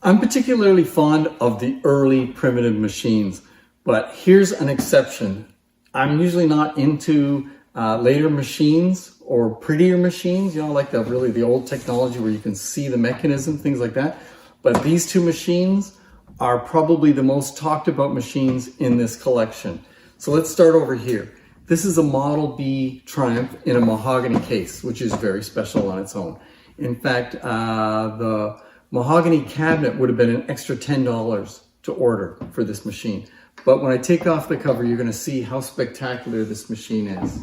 I'm particularly fond of the early primitive machines, but here's an exception. I'm usually not into later machines or prettier machines, you know, like the old technology where you can see the mechanism, things like that. But these two machines are probably the most talked about machines in this collection. So let's start over here. This is a Model B Triumph in a mahogany case, which is very special on its own. In fact, the mahogany cabinet would have been an extra $10 to order for this machine. But when I take off the cover, you're going to see how spectacular this machine is.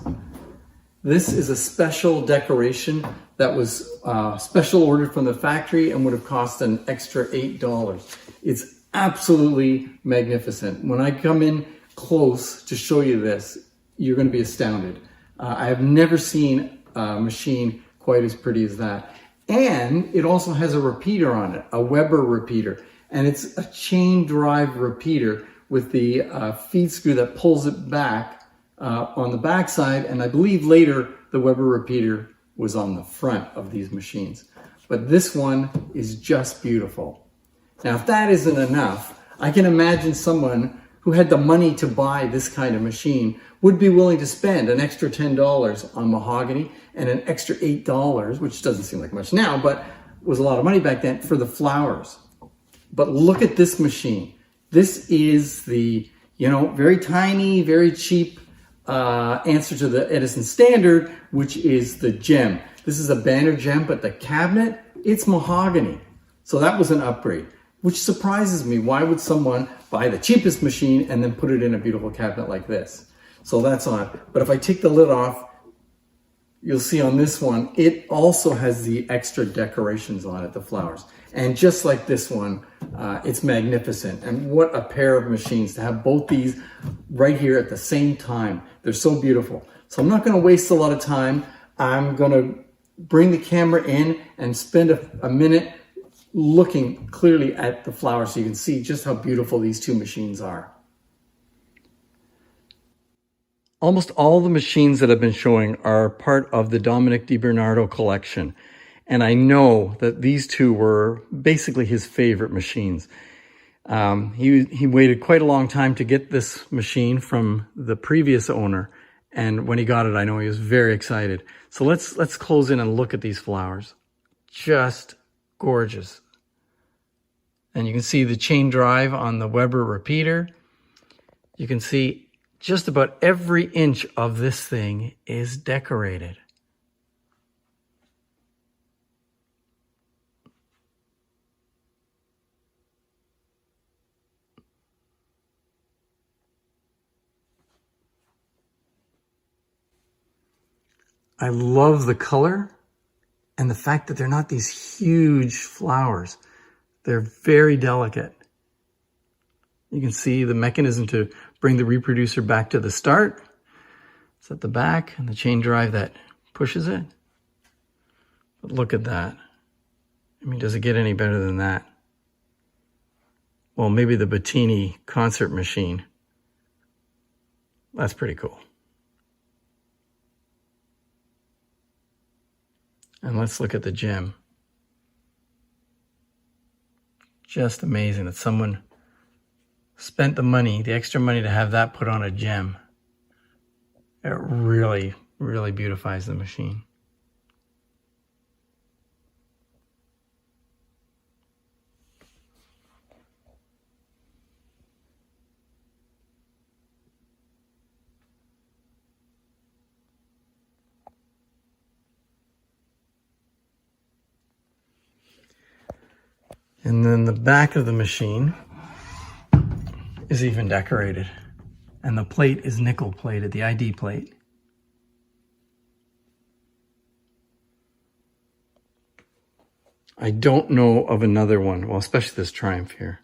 This is a special decoration that was special ordered from the factory and would have cost an extra $8. It's absolutely magnificent. When I come in close to show you this, you're going to be astounded. I have never seen a machine quite as pretty as that. And it also has a repeater on it, a Weber repeater. And it's a chain drive repeater with the feed screw that pulls it back on the back side. And I believe later the Weber repeater was on the front of these machines. But this one is just beautiful. Now, if that isn't enough, I can imagine someone who had the money to buy this kind of machine would be willing to spend an extra $10 on mahogany and an extra $8, which doesn't seem like much now, but was a lot of money back then, for the flowers. But look at this machine. This is the, very tiny, very cheap answer to the Edison standard, which is the gem. This is a banner gem, but the cabinet, it's mahogany. So that was an upgrade, which surprises me. Why would someone buy the cheapest machine and then put it in a beautiful cabinet like this? So that's on. But if I take the lid off, you'll see on this one, it also has the extra decorations on it, the flowers. And just like this one, it's magnificent. And what a pair of machines to have both these right here at the same time. They're so beautiful. So I'm not going to waste a lot of time. I'm going to bring the camera in and spend a minute looking clearly at the flowers so you can see just how beautiful these two machines are. Almost all the machines that I've been showing are part of the Domenic DiBernardo collection. And I know that these two were basically his favorite machines. He waited quite a long time to get this machine from the previous owner. And when he got it, I know he was very excited. So let's close in and look at these flowers. Just gorgeous. And you can see the chain drive on the Weber repeater. You can see just about every inch of this thing is decorated. I love the color and the fact that they're not these huge flowers. They're very delicate. You can see the mechanism to bring the reproducer back to the start. It's at the back and the chain drive that pushes it. But look at that. I mean, does it get any better than that? Well, maybe the Bettini concert machine. That's pretty cool. And let's look at the gem. Just amazing that someone spent the money, the extra money, to have that put on a gem. It really, really beautifies the machine. And then the back of the machine is even decorated. And the plate is nickel plated, the ID plate. I don't know of another one, well, especially this Triumph here.